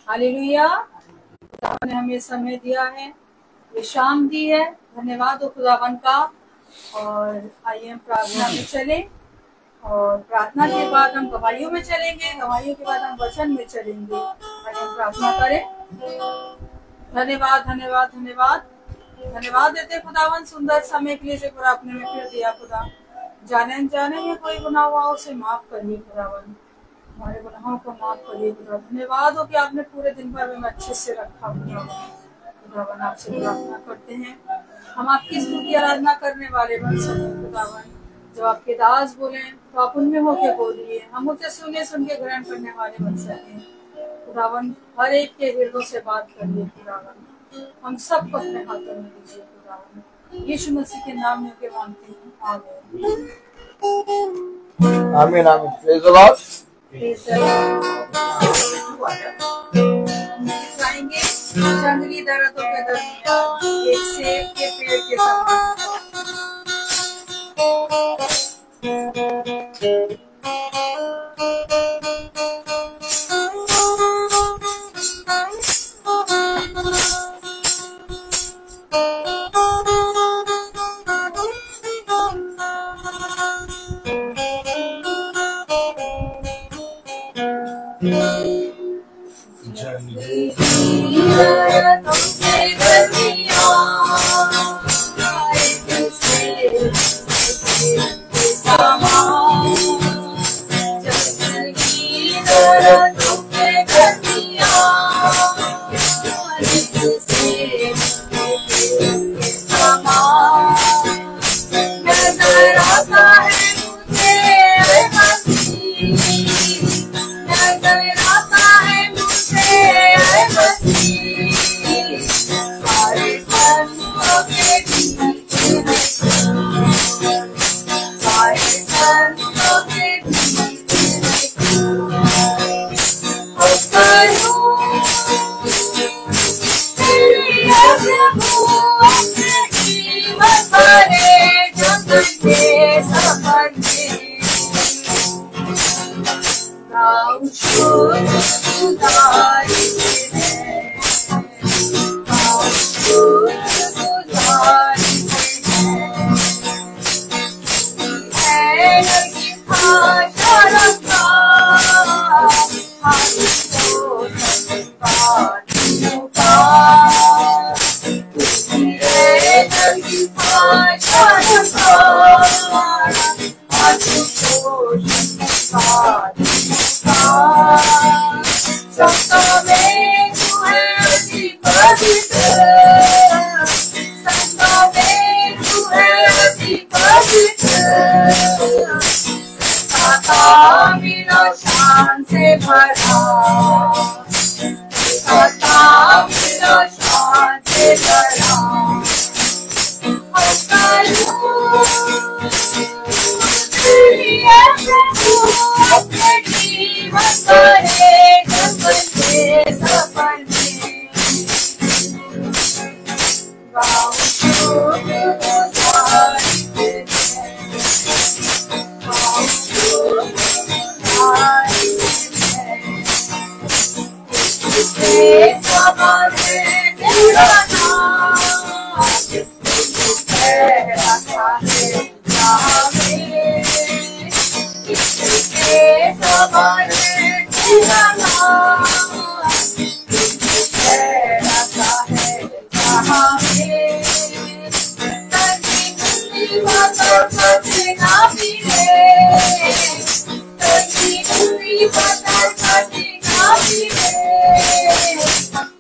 Hallelujah. खुदावन ने हमें समय दिया है, ये शाम दी है, धन्यवाद हो खुदावन का। और आइए हम प्रार्थना में चलें और प्रार्थना के बाद हम गवाहियों में चलेंगे, गवाहियों के बाद हम वचन में चलेंगे। आइए हम प्रार्थना करें। धन्यवाद धन्यवाद धन्यवाद धन्यवाद देते खुदावन सुंदर समय के लिए जो आपने में फिर दिया। खुदा जाने अनजाने में कोई गुनाह हुआ उसे माफ करिए खुदावन, हमारे गुनाहों को माफ करिए खुदा। धन्यवाद हो कि आपने पूरे दिन भर में अच्छे से रखा खुदावन। आपसे प्रार्थना करते हैं हम आपकी स्तुति आराधना करने वाले बन सके खुदावन। जब आपके दास बोले तो आप उनमें होके बोलिए, हम उसे सुने सुन के ग्रहण करने वाले बन सके खुदावन। हर एक के हृदय से बात करिए खुदावन, हम सबको अपने हाथों में लीजिए खुदावन। यीशु मसीह के नाम में के मांगते हैं, आमीन आमीन आमीन। Praise the Lord. गाएंगे जंगली दरख्तों के दरमियान एक सेब के पेड़ के समान।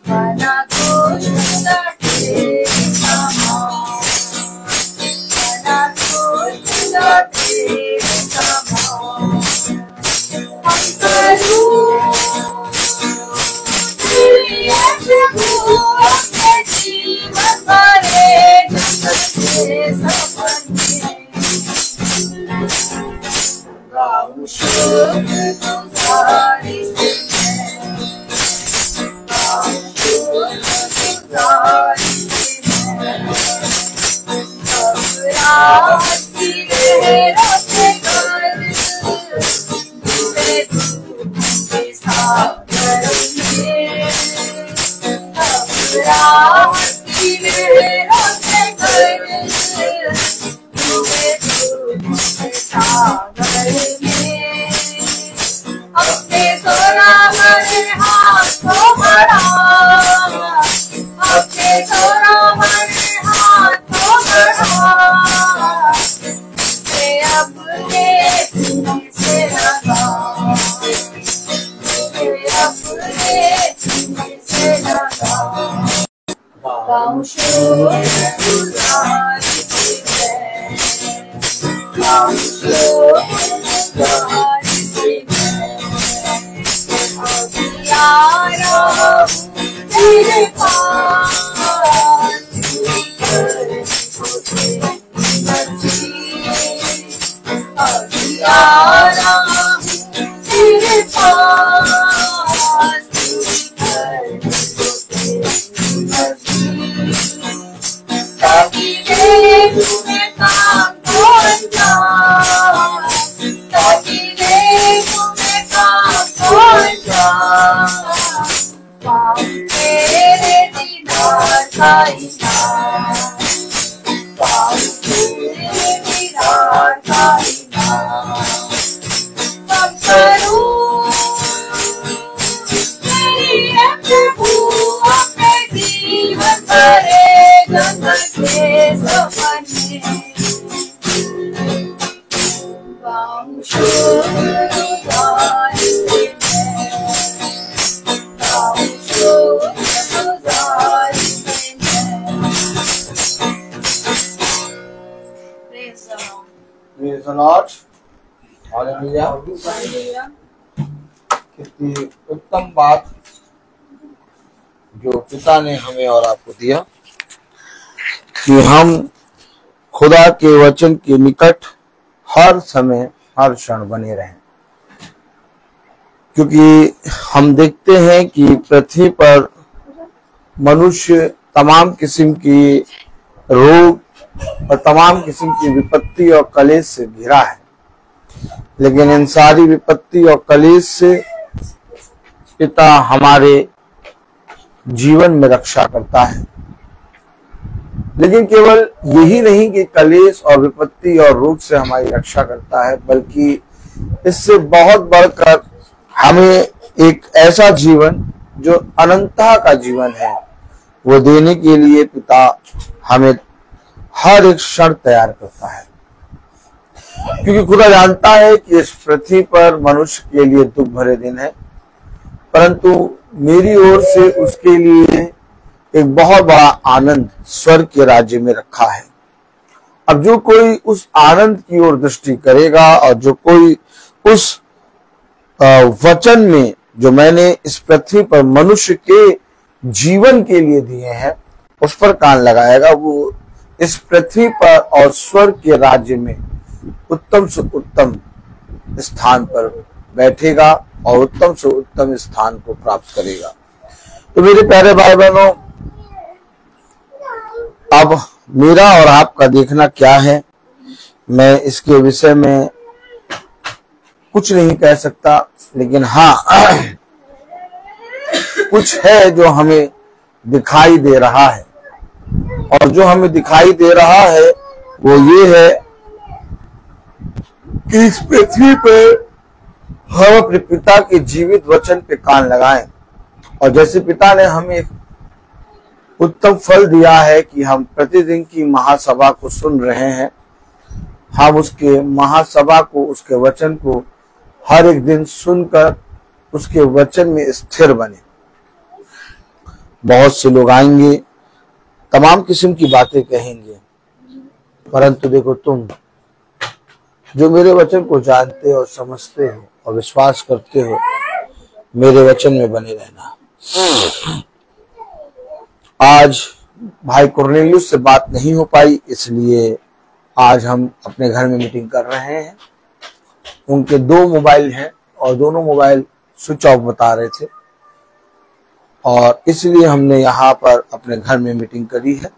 Mana kuch हंसी लहरों से घर डूबे दूर सागर में अपने सोनामणि हाथों बढ़ा अपने सोनामणि हाथों बढ़ा अपने से लगा अपने से लगा गाँव शोर गुजारी सी है गाँव शोर गुजारी सी है यारा तेरे पास यारा तेरे पास ताकि तुम्हें काम पहुंच ताकि तुम्हें काम पहुंच तेरे दीदार का इनाम तेरे दीदार का इनाम कब करूं तेरी प्रभु अपने जीवन भरे जगत के सपने गाँव शोर गुजारी सी है गाँव शोर गुजारी सी है। Praise the Lord. हालेलुया। कितनी उत्तम बात जो पिता ने हमें और आपको दिया कि हम खुदा के वचन के निकट हर समय हर क्षण बने रहें, क्योंकि हम देखते हैं कि पृथ्वी पर मनुष्य तमाम किस्म की रोग और तमाम किस्म की विपत्ति और कलेश से घिरा है, लेकिन इन सारी विपत्ति और कलेश से पिता हमारे जीवन में रक्षा करता है। लेकिन केवल यही नहीं कि कलेश और विपत्ति और रोग से हमारी रक्षा करता है, बल्कि इससे बहुत बढ़कर हमें एक ऐसा जीवन जो अनंतता का जीवन है वो देने के लिए पिता हमें हर एक क्षण तैयार करता है, क्योंकि खुदा जानता है कि इस पृथ्वी पर मनुष्य के लिए दुख भरे दिन है, परंतु मेरी ओर से उसके लिए एक बहुत बड़ा आनंद स्वर्ग के राज्य में रखा है। अब जो कोई उस आनंद की ओर दृष्टि करेगा और जो कोई उस वचन में जो मैंने इस पृथ्वी पर मनुष्य के जीवन के लिए दिए हैं उस पर कान लगाएगा, वो इस पृथ्वी पर और स्वर्ग के राज्य में उत्तम से उत्तम स्थान पर बैठेगा और उत्तम से उत्तम स्थान को प्राप्त करेगा। तो मेरे प्यारे भाई बहनों, अब मेरा और आपका देखना क्या है, मैं इसके विषय में कुछ नहीं कह सकता, लेकिन हाँ कुछ है जो हमें दिखाई दे रहा है, और जो हमें दिखाई दे रहा है वो ये है कि इस पृथ्वी पर हम अपने पिता के जीवित वचन पे कान लगाएं, और जैसे पिता ने हमें उत्तम फल दिया है कि हम प्रतिदिन की महासभा को सुन रहे हैं, हम उसके महासभा को, उसके वचन को हर एक दिन सुनकर उसके वचन में स्थिर बने। बहुत से लोग आएंगे, तमाम किस्म की बातें कहेंगे, परंतु देखो तुम जो मेरे वचन को जानते और समझते हो और विश्वास करते हो, मेरे वचन में बने रहना। आज भाई कुरनेलियुस से बात नहीं हो पाई, इसलिए आज हम अपने घर में मीटिंग कर रहे हैं। उनके 2 मोबाइल हैं और दोनों मोबाइल स्विच ऑफ बता रहे थे, और इसलिए हमने यहाँ पर अपने घर में मीटिंग करी है,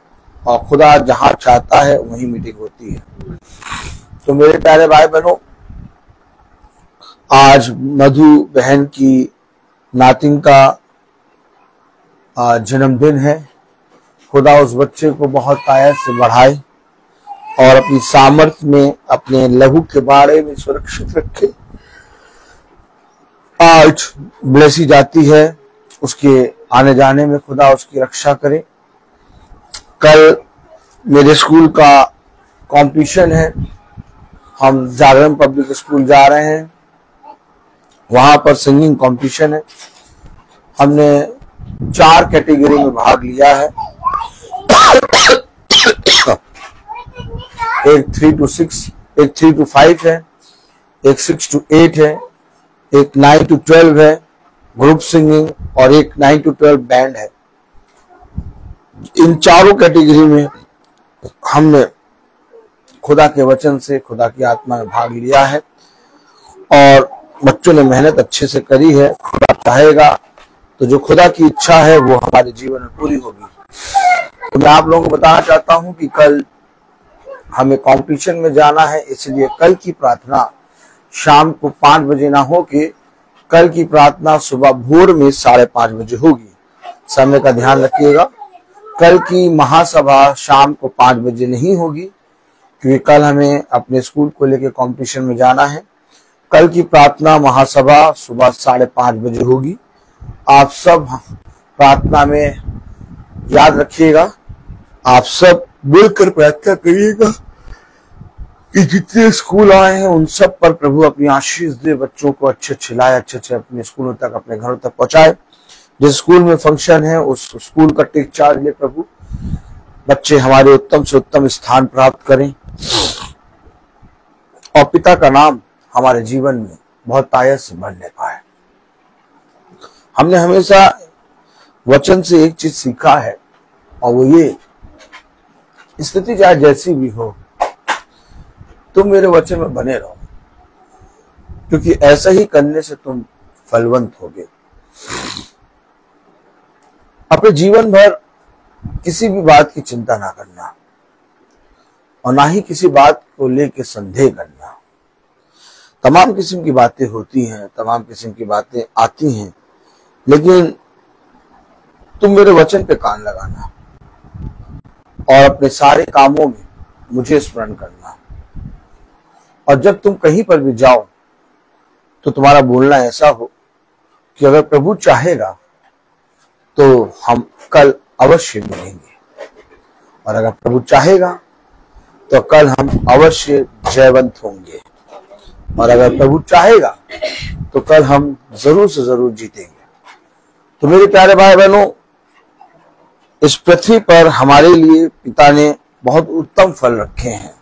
और खुदा जहाँ चाहता है वहीं मीटिंग होती है। तो मेरे प्यारे भाई बहनों, आज मधु बहन की नातिन का जन्मदिन है, खुदा उस बच्चे को बहुत आयत से बढ़ाए और अपनी सामर्थ्य में अपने लहू के बारे में सुरक्षित रखे। आज ब्लेसी जाती है, उसके आने जाने में खुदा उसकी रक्षा करे। कल मेरे स्कूल का कंपटीशन है, हम जागरण पब्लिक स्कूल जा रहे हैं, वहां पर सिंगिंग कंपटीशन है। हमने 4 कैटेगरी में भाग लिया है। एक 3 to 6, एक 3 to 5 है, एक 6 to 8 है, एक 9 to 12 है ग्रुप सिंगिंग, और एक 9 to 12 बैंड है। इन चारों कैटेगरी में हमने खुदा के वचन से, खुदा की आत्मा में भाग लिया है और बच्चों ने मेहनत अच्छे से करी है। खुदा चाहेगा तो जो खुदा की इच्छा है वो हमारे जीवन में पूरी होगी। तो मैं आप लोगों को बताना चाहता हूं कि कल हमें कंपटीशन में जाना है, इसलिए कल की प्रार्थना शाम को 5 बजे ना हो के कल की प्रार्थना सुबह भोर में 5:30 बजे होगी। समय का ध्यान रखिएगा। कल की महासभा शाम को 5 बजे नहीं होगी, क्योंकि कल हमें अपने स्कूल को लेकर कंपटीशन में जाना है। कल की प्रार्थना महासभा सुबह 5:30 बजे होगी। आप सब प्रार्थना में याद रखिएगा, आप सब मिलकर प्रार्थना करिएगा कि जितने स्कूल आए हैं उन सब पर प्रभु अपनी आशीष दे, बच्चों को अच्छे लाए, अच्छे अपने स्कूलों तक, अपने घरों तक पहुंचाए। जिस स्कूल में फंक्शन है उस स्कूल का टेक चार्ज ले प्रभु। बच्चे हमारे उत्तम से उत्तम स्थान प्राप्त करें और पिता का नाम हमारे जीवन में बहुत तायत से बढ़ने पाए। हमने हमेशा वचन से एक चीज सीखा है, और वो ये, स्थिति चाहे जैसी भी हो, तुम मेरे वचन में बने रहो, क्योंकि ऐसा ही करने से तुम फलवंत होगे। अपने जीवन भर किसी भी बात की चिंता ना करना और ना ही किसी बात को लेकर संदेह करना। तमाम किस्म की बातें होती हैं, तमाम किस्म की बातें आती हैं, लेकिन तुम मेरे वचन पे कान लगाना और अपने सारे कामों में मुझे स्मरण करना। और जब तुम कहीं पर भी जाओ तो तुम्हारा बोलना ऐसा हो कि अगर प्रभु चाहेगा तो हम कल अवश्य मिलेंगे, और अगर प्रभु चाहेगा तो कल हम अवश्य जयवंत होंगे, और अगर प्रभु चाहेगा तो कल हम जरूर से जरूर जीतेंगे। तो मेरे प्यारे भाई बहनों, इस पृथ्वी पर हमारे लिए पिता ने बहुत उत्तम फल रखे हैं,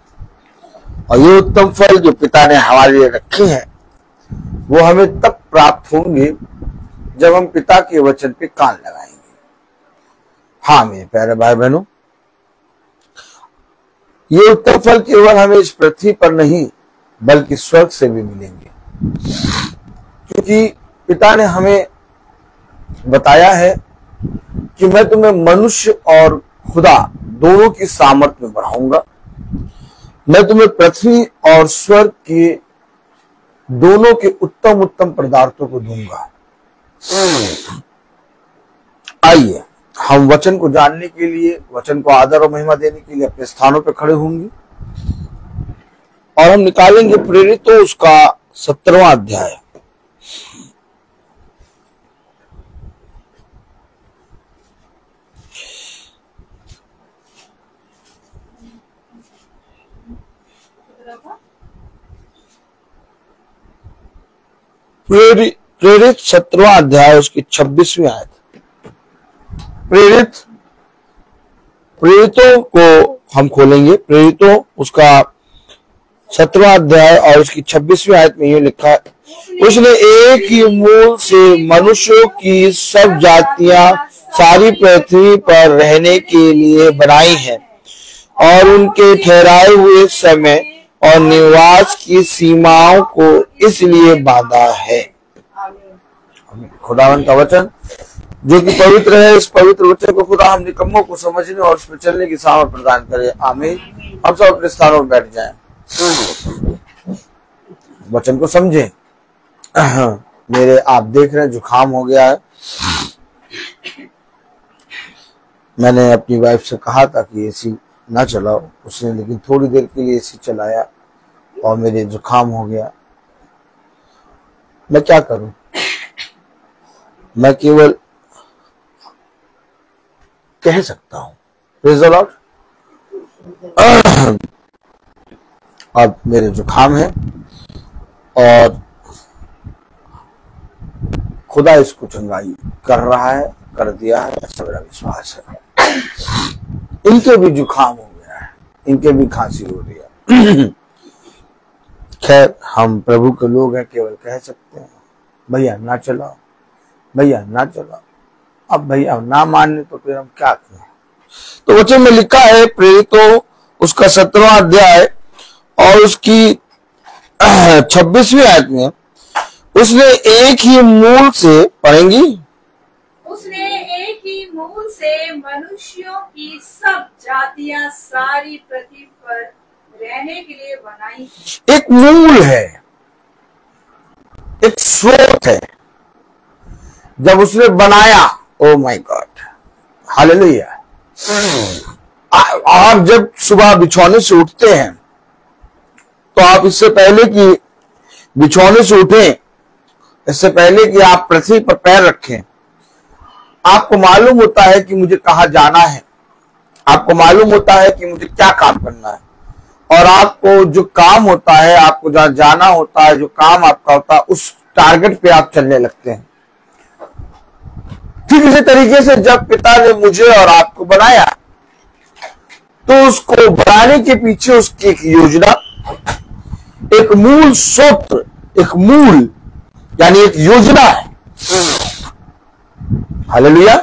और ये उत्तम फल जो पिता ने हमारे लिए रखे हैं वो हमें तब प्राप्त होंगे जब हम पिता के वचन पे कान लगाएंगे। हाँ मेरे प्यारे भाई बहनों, ये उत्तम फल केवल हमें इस पृथ्वी पर नहीं बल्कि स्वर्ग से भी मिलेंगे, क्योंकि पिता ने हमें बताया है कि मैं तुम्हें मनुष्य और खुदा दोनों की सामर्थ्य में बढ़ाऊंगा। मैं तुम्हें पृथ्वी और स्वर्ग के दोनों के उत्तम उत्तम पदार्थों को दूंगा। आइए हम वचन को जानने के लिए, वचन को आदर और महिमा देने के लिए अपने स्थानों पर खड़े होंगे और हम निकालेंगे प्रेरितों उसका 17वां अध्याय। प्रेरित 17वां अध्याय उसकी 26वीं आयत। प्रेरितों को हम खोलेंगे। प्रेरितों उसका 17वां अध्याय और उसकी 26वीं आयत में ये लिखा है, उसने एक ही मूल से मनुष्यों की सब जातियां सारी पृथ्वी पर रहने के लिए बनाई हैं और उनके ठहराए हुए समय और निवास की सीमाओं को इसलिए बांधा है। खुदावन का वचन जो कि पवित्र है, इस पवित्र वचन को खुदा हम निकम्मों को समझने और उसमें चलने की सामर्थ प्रदान करे। आमीन। हम सब अपने स्थानों पर बैठ जाएं, वचन को समझें। मेरे आप देख रहे हैं जुकाम हो गया है। मैंने अपनी वाइफ से कहा था कि एसी ना चलाओ, उसने लेकिन थोड़ी देर के लिए एसी चलाया और मेरे जुकाम हो गया। मैं क्या करूं? मैं केवल कह सकता हूं प्रेज़ द लॉर्ड। अब मेरे जुकाम है और खुदा इसको चंगाई कर रहा है, कर दिया है, ऐसा मेरा विश्वास है। इनके भी जुकाम हो गया है, इनके भी खांसी हो रही है। खैर, हम प्रभु के लोग हैं, केवल कह सकते हैं भैया ना चलाओ, भैया ना चलाओ। अब भैया ना माने तो फिर हम क्या करें? तो वचन में लिखा है प्रेरितों उसका 17वां अध्याय और उसकी 26वीं आयत में, उसने एक ही मूल से, पढ़ेंगी, उसने एक ही मूल से मनुष्यों की सब जातियां सारी पृथ्वी पर रहने के लिए बनाई। एक मूल है, एक स्रोत है। जब उसने बनाया, ओ माय गॉड, हालेलुया। आप जब सुबह बिछौने से उठते हैं तो आप इससे पहले कि बिछौने से उठें, इससे पहले कि आप पृथ्वी पर पैर रखें, आपको मालूम होता है कि मुझे कहां जाना है, आपको मालूम होता है कि मुझे क्या काम करना है, और आपको जो काम होता है, आपको जहां जाना होता है, जो काम आपका होता है, उस टारगेट पे आप चलने लगते हैं। ठीक इसी तरीके से जब पिता ने मुझे और आपको बनाया तो उसको बनाने के पीछे उसकी एक योजना, एक मूल सूत्र, एक मूल यानी एक योजना है। हालेलुया।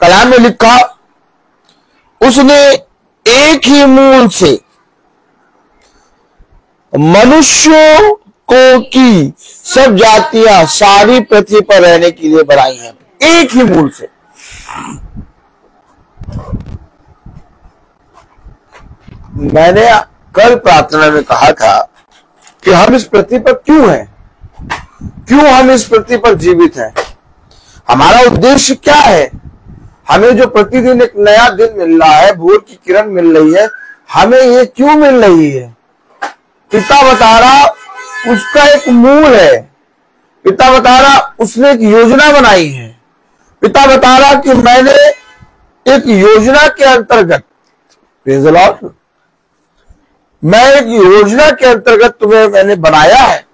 कलाम में लिखा, उसने एक ही मूल से मनुष्यों को की सब जातियां सारी पृथ्वी पर रहने के लिए बनाई हैं। एक ही मूल से। मैंने कल प्रार्थना में कहा था कि हम इस पृथ्वी पर क्यों हैं, क्यों हम इस पृथ्वी पर जीवित हैं, हमारा उद्देश्य क्या है। हमें जो प्रतिदिन एक नया दिन मिल रहा है, भोर की किरण मिल रही है, हमें ये क्यों मिल रही है? पिता बता रहा उसका एक मूल है, पिता बता रहा उसने एक योजना बनाई है, पिता बता रहा कि मैंने एक योजना के अंतर्गत, प्रेज़ द लॉर्ड, मैं एक योजना के अंतर्गत तुम्हें मैंने बनाया है।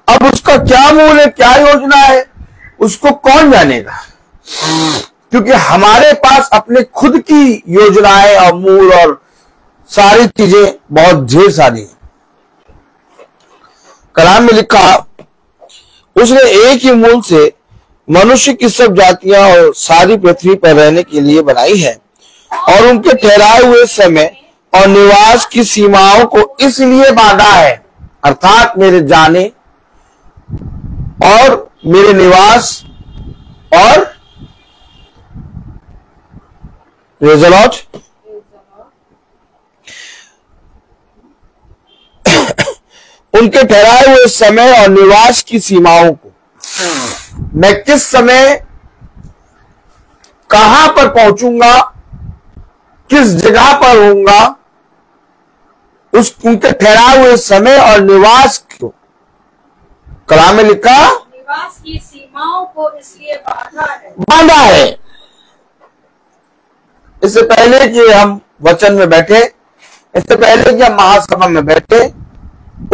अब उसका क्या मूल है, क्या योजना है, उसको कौन जानेगा, क्योंकि हमारे पास अपने खुद की योजनाएं और मूल और सारी चीजें बहुत ढेर सारी हैं। कलाम में लिखा, उसने एक ही मूल से मनुष्य की सब जातियां और सारी पृथ्वी पर रहने के लिए बनाई है और उनके ठहराए हुए समय और निवास की सीमाओं को इसलिए बांधा है, अर्थात मेरे जाने और मेरे निवास और प्रेज़ द लॉर्ड उनके ठहराए हुए समय और निवास की सीमाओं को। मैं किस समय कहां पर पहुंचूंगा, किस जगह पर होऊंगा, उस उनके ठहराए हुए समय और निवास को कलाम में लिखा, निवास की सीमाओं को इसलिए बांधा है। इससे पहले कि हम वचन में बैठे, इससे पहले कि हम महासभा में बैठे,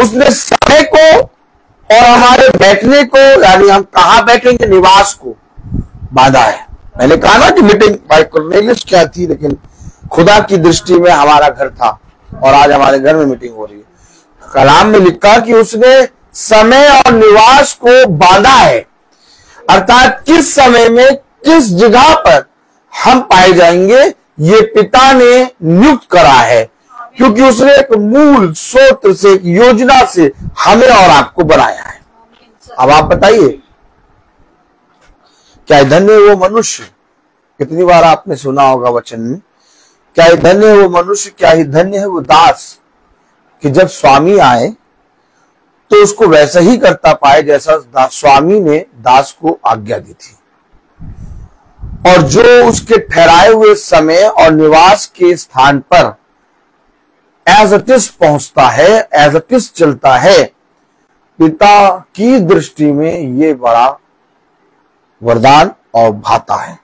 उसने समय को और हमारे बैठने को, यानी हम कहां बैठेंगे, निवास को बांधा है। मैंने कहा ना कि मीटिंग भाई कुरनेलियस क्या थी, लेकिन खुदा की दृष्टि में हमारा घर था और आज हमारे घर में मीटिंग हो रही है। कलाम में लिखा कि उसने समय और निवास को बांधा है, अर्थात किस समय में किस जगह पर हम पाए जाएंगे, ये पिता ने नियुक्त करा है, क्योंकि उसने एक मूल सूत्र से, एक योजना से हमें और आपको बनाया है। अब आप बताइए, क्या धन्य है वो मनुष्य, कितनी बार आपने सुना होगा वचन में, क्या ही धन्य है वो मनुष्य, क्या ही धन्य है वो दास, कि जब स्वामी आए तो उसको वैसा ही करता पाए जैसा स्वामी ने दास को आज्ञा दी थी। और जो उसके ठहराए हुए समय और निवास के स्थान पर एज इट इज पहुंचता है, एज इट इज चलता है, पिता की दृष्टि में ये बड़ा वरदान और भाता है।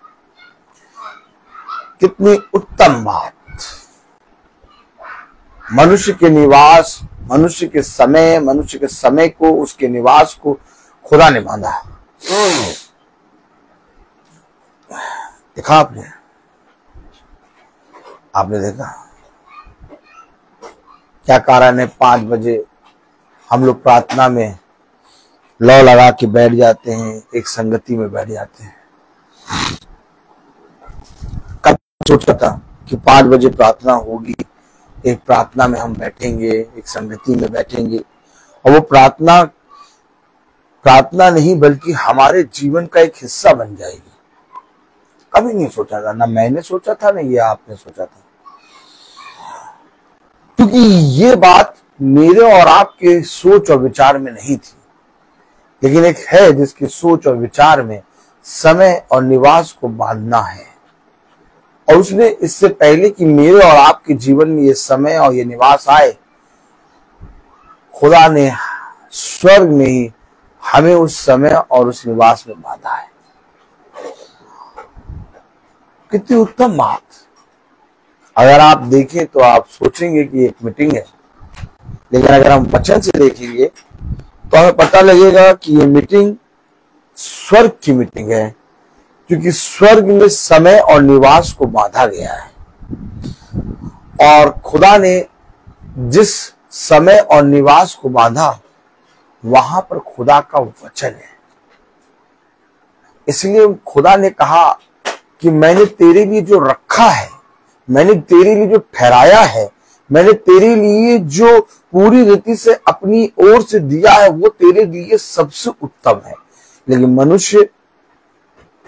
कितनी उत्तम बात। मनुष्य के निवास, मनुष्य के समय को, उसके निवास को खुदा ने बांधा। देखा आपने देखा क्या कारण है? 5 बजे हम लोग प्रार्थना में लौ लगा के बैठ जाते हैं, एक संगति में बैठ जाते हैं। कब सोचा था कि 5 बजे प्रार्थना होगी, एक प्रार्थना में हम बैठेंगे, एक संगति में बैठेंगे, और वो प्रार्थना नहीं बल्कि हमारे जीवन का एक हिस्सा बन जाएगी। कभी नहीं सोचा था, ना मैंने सोचा था, ना ये आपने सोचा था, क्योंकि ये बात मेरे और आपके सोच और विचार में नहीं थी। लेकिन एक है जिसकी सोच और विचार में समय और निवास को बांधना है, और उसने इससे पहले कि मेरे और आपके जीवन में ये समय और ये निवास आए, खुदा ने स्वर्ग में ही हमें उस समय और उस निवास में बांधा है। कितनी उत्तम बात। अगर आप देखें तो आप सोचेंगे कि एक मीटिंग है, लेकिन अगर हम वचन से देखेंगे तो हमें पता लगेगा कि ये मीटिंग स्वर्ग की मीटिंग है, क्योंकि स्वर्ग में समय और निवास को बांधा गया है। और खुदा ने जिस समय और निवास को बांधा, वहां पर खुदा का वचन है। इसलिए खुदा ने कहा कि मैंने तेरे लिए जो रखा है, मैंने तेरे लिए जो ठहराया है, मैंने तेरे लिए जो पूरी रीति से अपनी ओर से दिया है, वो तेरे लिए सबसे उत्तम है। लेकिन मनुष्य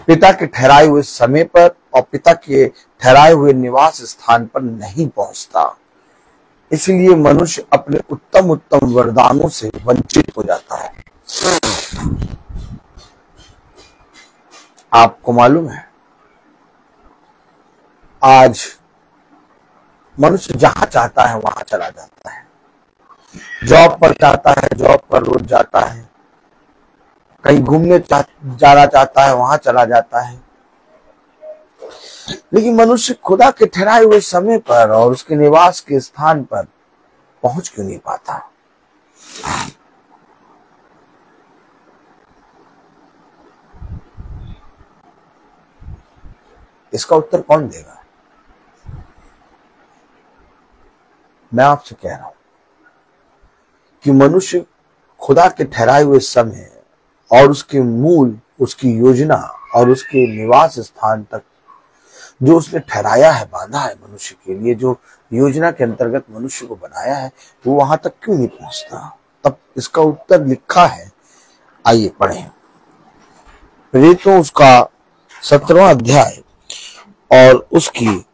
पिता के ठहराए हुए समय पर और पिता के ठहराए हुए निवास स्थान पर नहीं पहुंचता। इसलिए मनुष्य अपने उत्तम उत्तम वरदानों से वंचित हो जाता है। आपको मालूम है, आज मनुष्य जहां चाहता है वहां चला जाता है। जॉब पर चाहता है, जॉब पर रोज जाता है। कहीं घूमने जाना चाहता है, वहां चला जाता है। लेकिन मनुष्य खुदा के ठहराए हुए समय पर और उसके निवास के स्थान पर पहुंच क्यों नहीं पाता? इसका उत्तर कौन देगा? मैं आपसे कह रहा हूं कि मनुष्य खुदा के ठहराए हुए समय और उसके मूल, उसकी योजना और उसके निवास स्थान तक जो उसने ठहराया है, बांधा है मनुष्य के लिए, जो योजना के अंतर्गत मनुष्य को बनाया है, वो वहां तक क्यों नहीं पहुंचता? तब इसका उत्तर लिखा है, आइए पढ़ें। प्रेरितों उसका 17वां अध्याय और उसकी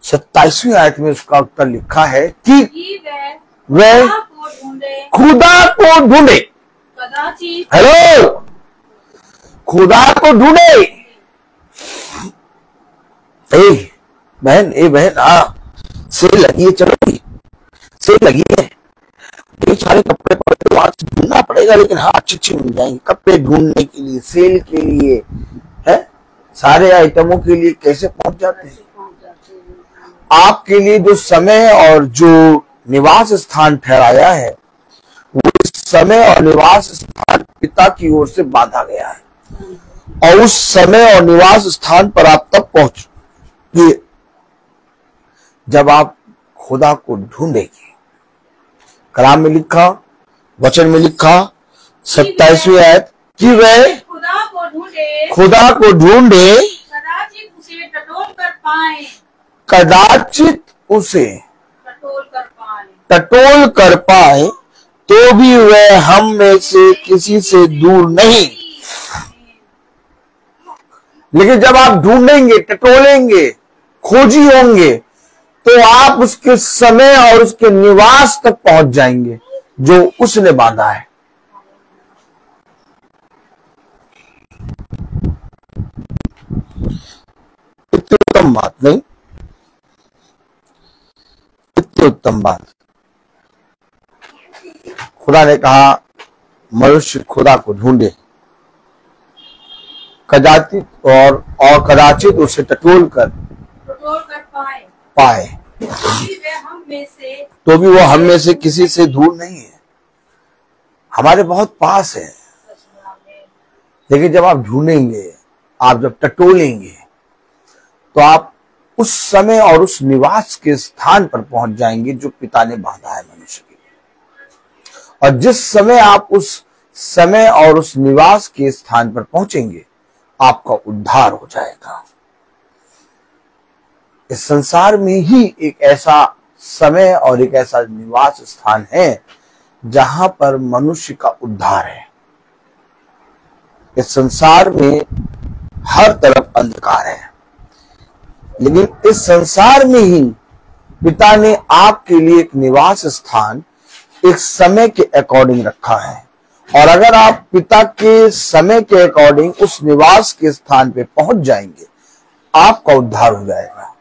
27वीं आयत में उसका उत्तर लिखा है कि वह खुदा को ढूंढे। हेलो, खुदा को ढूंढे। बहन सेल लगी है, चलो सेल लगी है, ये सारे कपड़े तो आज ढूंढना पड़ेगा, लेकिन हाँ अच्छे मिल जाएंगे। कपड़े ढूंढने के लिए, सेल के लिए, है सारे आइटमों के लिए कैसे पहुंच जाते हैं? आपके लिए जो समय और जो निवास स्थान ठहराया है, वो समय और निवास स्थान पिता की ओर से बांधा गया है, और उस समय और निवास स्थान पर आप तब पहुंचे जब आप खुदा को ढूंढेंगे। कलाम में लिखा, वचन में लिखा 27वीं आयत कि वह खुदा को ढूंढे, कदाचित उसे टटोल कर पाए, तो भी वह हम में से किसी से दूर नहीं। लेकिन जब आप ढूंढेंगे, टटोलेंगे, खोजी होंगे, तो आप उसके समय और उसके निवास तक पहुंच जाएंगे जो उसने बांधा है। उत्तम बात नहीं, कितनी उत्तम बात। खुदा ने कहा मनुष्य खुदा को ढूंढे, कदाचित और कदाचित उसे टटोल कर पाए, तो भी वो हम में से किसी से दूर नहीं है, हमारे बहुत पास है। लेकिन जब आप ढूंढेंगे, आप जब टटोलेंगे, तो आप उस समय और उस निवास के स्थान पर पहुंच जाएंगे जो पिता ने बांधा है मनुष्य के लिए। और जिस समय आप उस समय और उस निवास के स्थान पर पहुंचेंगे, आपका उद्धार हो जाएगा। इस संसार में ही एक ऐसा समय और एक ऐसा निवास स्थान है जहां पर मनुष्य का उद्धार है। इस संसार में हर तरफ अंधकार है, लेकिन इस संसार में ही पिता ने आपके लिए एक निवास स्थान एक समय के अकॉर्डिंग रखा है। और अगर आप पिता के समय के अकॉर्डिंग उस निवास के स्थान पे पहुंच जाएंगे, आपका उद्धार हो जाएगा।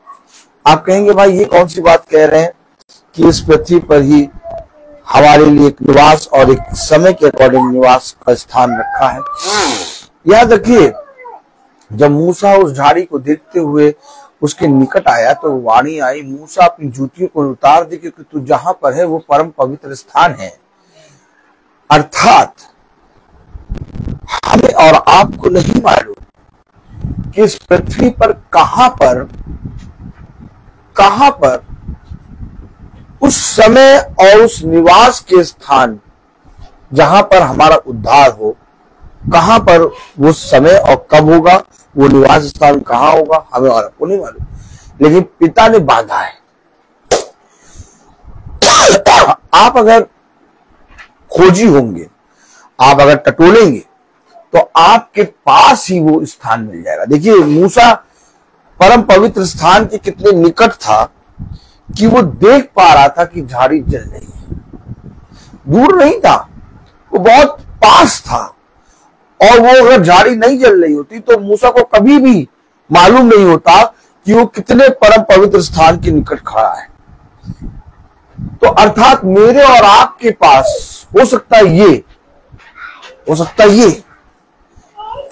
आप कहेंगे भाई ये कौन सी बात कह रहे हैं कि इस पृथ्वी पर ही हमारे लिए एक निवास और एक समय के अकॉर्डिंग निवास का स्थान रखा है। याद रखिए, जब मूसा उस झाड़ी को देखते हुए उसके निकट आया तो वाणी आई, मूसा अपनी जूतियों को उतार दे, क्योंकि तू जहां पर है वो परम पवित्र स्थान है। अर्थात हमें और आपको नहीं मालूम कि इस पृथ्वी पर कहां पर उस समय और उस निवास के स्थान जहां पर हमारा उद्धार हो, कहां पर वो समय और कब होगा, वो निवास स्थान कहां होगा, हमें और आपको नहीं मालूम। लेकिन पिता ने बांधा है। आप अगर खोजी होंगे, आप अगर टटोलेंगे, तो आपके पास ही वो स्थान मिल जाएगा। देखिए, मूसा परम पवित्र स्थान के कितने निकट था कि वो देख पा रहा था कि झाड़ी जल रही है। दूर नहीं था, वो बहुत पास था। और वो अगर झाड़ी नहीं जल रही होती तो मूसा को कभी भी मालूम नहीं होता कि वो कितने परम पवित्र स्थान के निकट खड़ा है। तो अर्थात मेरे और आपके पास हो सकता है ये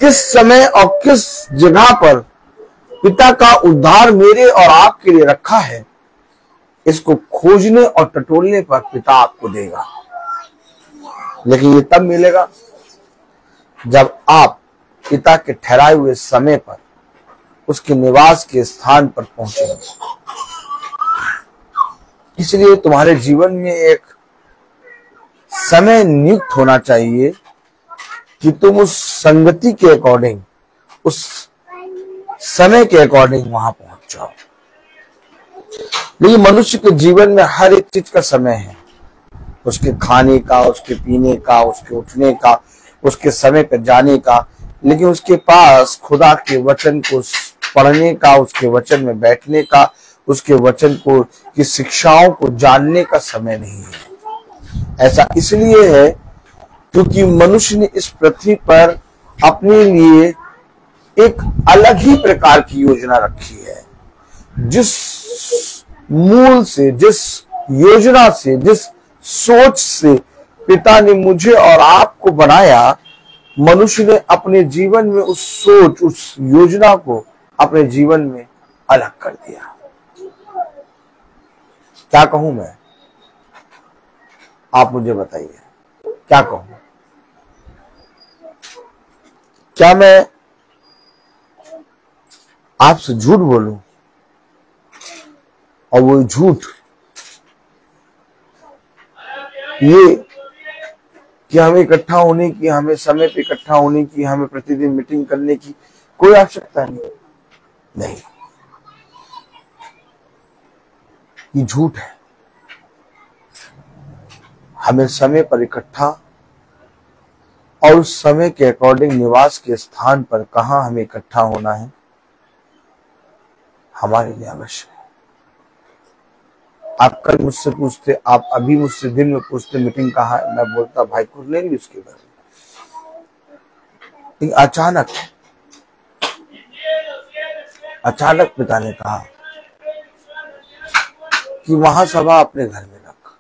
किस समय और किस जगह पर पिता का उद्धार मेरे और आपके लिए रखा है, इसको खोजने और टटोलने पर पिता आपको देगा। लेकिन ये तब मिलेगा जब आप पिता के ठहराए हुए समय पर उसके निवास के स्थान पर पहुंचेंगे। इसलिए तुम्हारे जीवन में एक समय नियुक्त होना चाहिए कि तुम उस संगति के अकॉर्डिंग, उस समय के अकॉर्डिंग वहां पहुंच जाओ। लेकिन मनुष्य के जीवन में हर एक चीज का समय है, उसके खाने का, उसके पीने का, उसके उठने का, उसके समय पर जाने का। लेकिन उसके पास खुदा के वचन को पढ़ने का, उसके वचन में बैठने का, उसके वचन को की शिक्षाओं को जानने का समय नहीं है। ऐसा इसलिए है क्योंकि मनुष्य ने इस पृथ्वी पर अपने लिए एक अलग ही प्रकार की योजना रखी है। जिस मूल से, जिस योजना से, जिस सोच से पिता ने मुझे और आपको बनाया, मनुष्य ने अपने जीवन में उस सोच, उस योजना को अपने जीवन में अलग कर दिया। क्या कहूं मैं, आप मुझे बताइए, क्या कहूं? क्या मैं आपसे झूठ बोलूं और वो झूठ ये कि हमें इकट्ठा होने की, हमें समय पे इकट्ठा होने की, हमें प्रतिदिन मीटिंग करने की कोई आवश्यकता नहीं, ये झूठ है। हमें समय पर इकट्ठा और उस समय के अकॉर्डिंग निवास के स्थान पर कहां हमें इकट्ठा होना है, हमारे लिए आवश्यक है। आप कल मुझसे पूछते, आप अभी मुझसे दिन में पूछते मीटिंग कहाँ है, मैं बोलता भाई कुरनेलियुस के घर। लेकिन अचानक पिता ने कहा कि महासभा अपने घर में रख।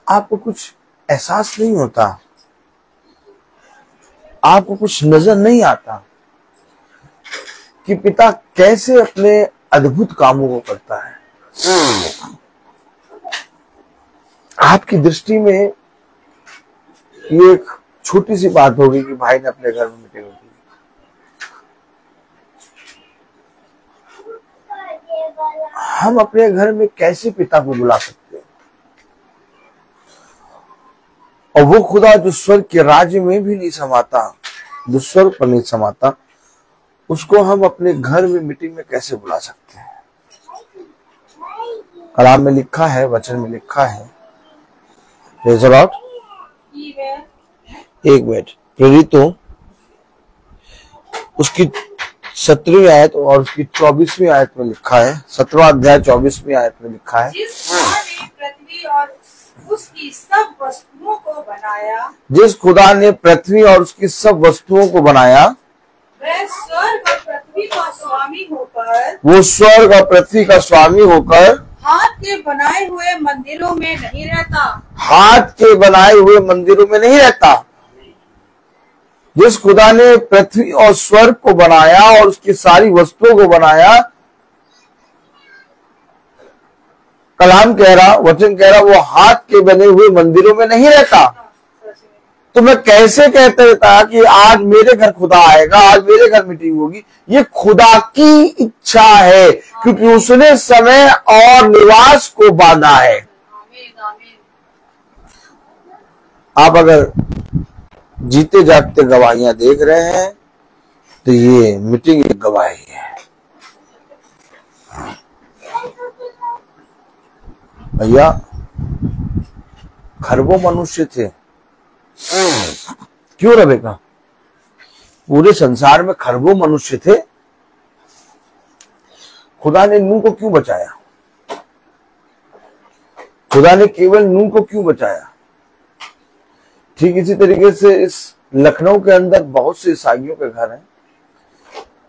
आपको कुछ एहसास नहीं होता, आपको कुछ नजर नहीं आता कि पिता कैसे अपने अद्भुत कामों को करता है। आपकी दृष्टि में ये एक छोटी सी बात होगी कि भाई ने अपने घर में मीटिंग की। हम अपने घर में कैसे पिता को बुला सकते हैं? और वो खुदा जो स्वर्ग के राज्य में भी नहीं समाता, जो स्वर्ग पर नहीं समाता, उसको हम अपने घर में मीटिंग में कैसे बुला सकते हैं? कलाम में लिखा है, वचन में लिखा है, एक मिनट, प्रेरितों उसकी 17वीं आयत और उसकी 24वीं आयत में लिखा है, 17वां अध्याय 24वीं आयत में लिखा है, जिस खुदा ने पृथ्वी और उसकी सब वस्तुओं को बनाया, जिस खुदा ने पृथ्वी और उसकी सब वस्तुओं को बनाया, वह स्वर्ग और पृथ्वी का स्वामी होकर, वो स्वर्ग और पृथ्वी का स्वामी होकर हाथ के बनाए हुए मंदिरों में नहीं रहता, हाथ के बनाए हुए मंदिरों में नहीं रहता। जिस खुदा ने पृथ्वी और स्वर्ग को बनाया और उसकी सारी वस्तुओं को बनाया, कलाम कह रहा, वचन कह रहा, वो हाथ के बने हुए मंदिरों में नहीं रहता। तो मैं कैसे कहते रहता कि आज मेरे घर खुदा आएगा, आज मेरे घर मीटिंग होगी? ये खुदा की इच्छा है, क्योंकि उसने समय और निवास को बांधा है। आप अगर जीते जागते गवाहियां देख रहे हैं तो ये मीटिंग एक गवाही है। भैया, खरबों मनुष्य थे, क्यों रबेका? पूरे संसार में खरबों मनुष्य थे, खुदा ने नूह को क्यों बचाया? खुदा ने केवल नूह को क्यों बचाया? ठीक इसी तरीके से इस लखनऊ के अंदर बहुत से ईसाइयों के घर हैं,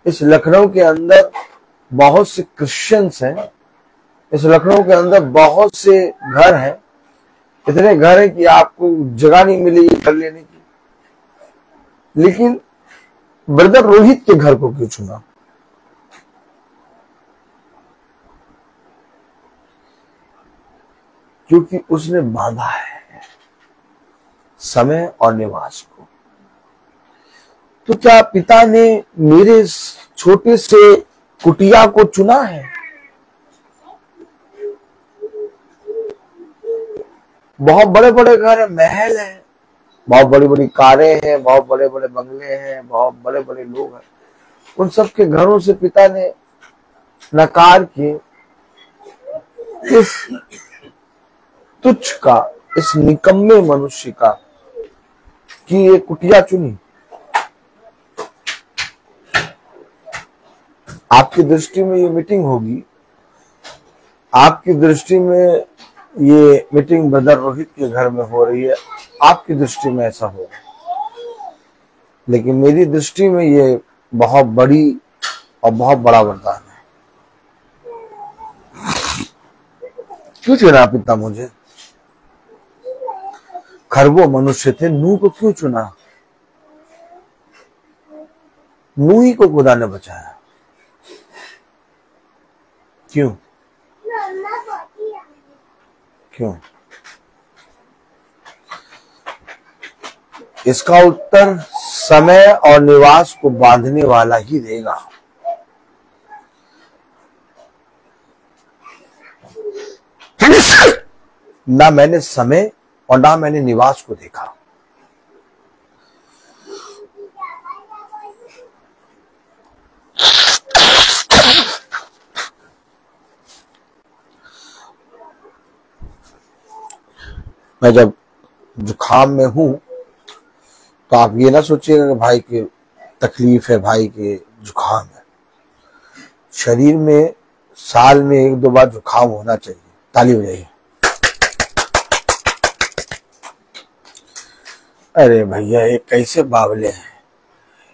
इस लखनऊ के अंदर बहुत से क्रिश्चियंस हैं, इस लखनऊ के अंदर बहुत से घर हैं, इतने घर हैं कि आपको जगह नहीं मिली घर लेने की। लेकिन ब्रदर रोहित के घर को क्यों चुना? क्योंकि उसने बांधा है समय और निवास को। तो क्या पिता ने मेरे छोटे से कुटिया को चुना है? बहुत बड़े बड़े घर हैं, महल हैं, बहुत बड़ी बड़ी कारें हैं, बहुत बड़े बड़े बंगले हैं, बहुत बड़े बड़े लोग हैं। उन सब के घरों से पिता ने नकार के इस तुच्छ का, इस निकम्मे मनुष्य का कि ये कुटिया चुनी। आपकी दृष्टि में ये मीटिंग होगी, आपकी दृष्टि में ये मीटिंग ब्रदर रोहित के घर में हो रही है, आपकी दृष्टि में ऐसा होगा, लेकिन मेरी दृष्टि में ये बहुत बड़ी और बहुत बड़ा वरदान है। क्यों चुना पिता मुझे? खरबों मनुष्य थे, नूह को क्यों चुना? नूह ही को खुदा ने बचाया। क्यों? क्यों? इसका उत्तर समय और निवास को बांधने वाला ही देगा। ना मैंने समय और ना मैंने निवास को देखा। मैं जब जुखाम में हूं तो आप ये ना सोचिएगा कि भाई के तकलीफ है, भाई के जुखाम है। शरीर में साल में 1-2 बार जुखाम होना चाहिए। ताली हो जाइए। अरे भैया, ये कैसे बावले हैं,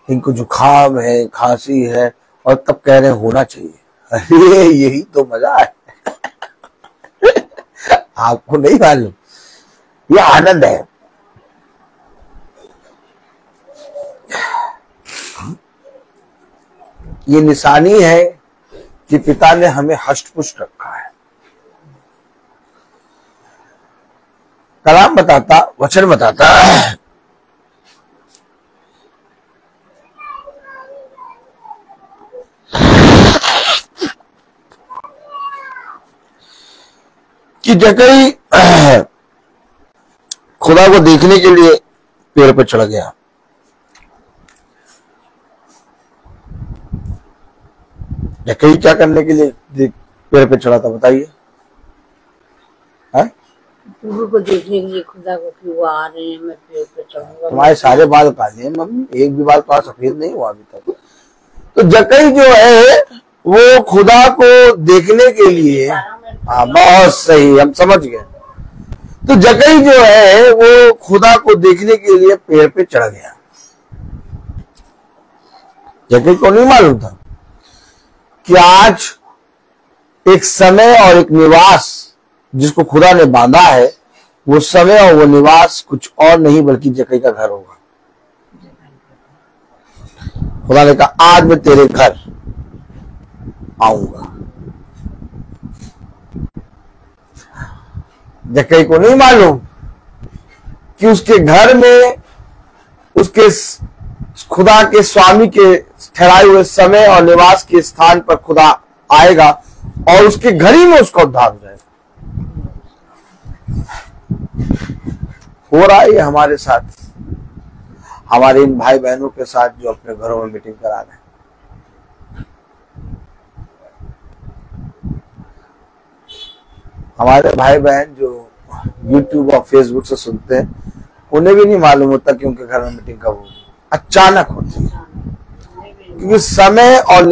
इनको जुकाम है, खांसी है, और तब कह रहे हैं होना चाहिए। अरे यही तो मजा है। आपको नहीं मालूम, ये आनंद है। ये निशानी है कि पिता ने हमें हष्ट-पुष्ट रखा है। कलाम बताता, वचन बताता कि जक्कई खुदा को देखने के लिए पेड़ पर चढ़ गया। जक्कई क्या करने के लिए पेड़ पे चढ़ा था, बताइए? प्रभु को देखने के लिए, खुदा को कि वो आ रहे हैं, मैं पेड़ पे चढ़ूंगा। तुम्हारे सारे बाल काले हैं मम्मी, एक भी बाल तो सफेद नहीं हुआ अभी तक। तो जक्कई जो है वो खुदा को देखने के लिए, हाँ बहुत सही, हम समझ गए। तो जक्कई जो है वो खुदा को देखने के लिए पेड़ पे चढ़ गया। जक्कई को नहीं मालूम था कि आज एक समय और एक निवास जिसको खुदा ने बांधा है, वो समय और वो निवास कुछ और नहीं बल्कि जक्कई का घर होगा। खुदा ने कहा आज मैं तेरे घर आऊंगा। जक्कई को नहीं मालूम कि उसके घर में उसके खुदा के स्वामी के ठहराए हुए समय और निवास के स्थान पर खुदा आएगा और उसके घर ही में उसका उद्धार हो जाएगा। हो रहा है ये हमारे साथ, हमारे इन भाई बहनों के साथ जो अपने घरों में मीटिंग करा रहे हैं। हमारे भाई बहन जो YouTube और Facebook से सुनते हैं, उन्हें भी नहीं मालूम होता कि उनके घर में मीटिंग कब होगी, अचानक होती है। क्योंकि समय और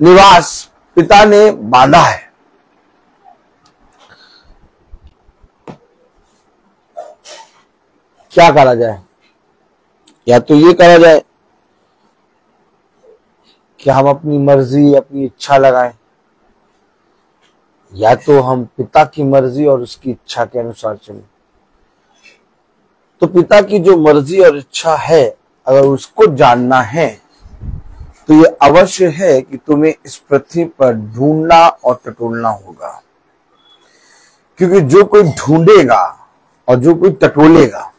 निवास पिता ने बांधा है। क्या करा जाए? या तो ये करा जाए कि हम अपनी मर्जी, अपनी इच्छा लगाएं, या तो हम पिता की मर्जी और उसकी इच्छा के अनुसार चलें। तो पिता की जो मर्जी और इच्छा है, अगर उसको जानना है तो ये अवश्य है कि तुम्हें इस पृथ्वी पर ढूंढना और टटोलना होगा। क्योंकि जो कोई ढूंढेगा और जो कोई टटोलेगा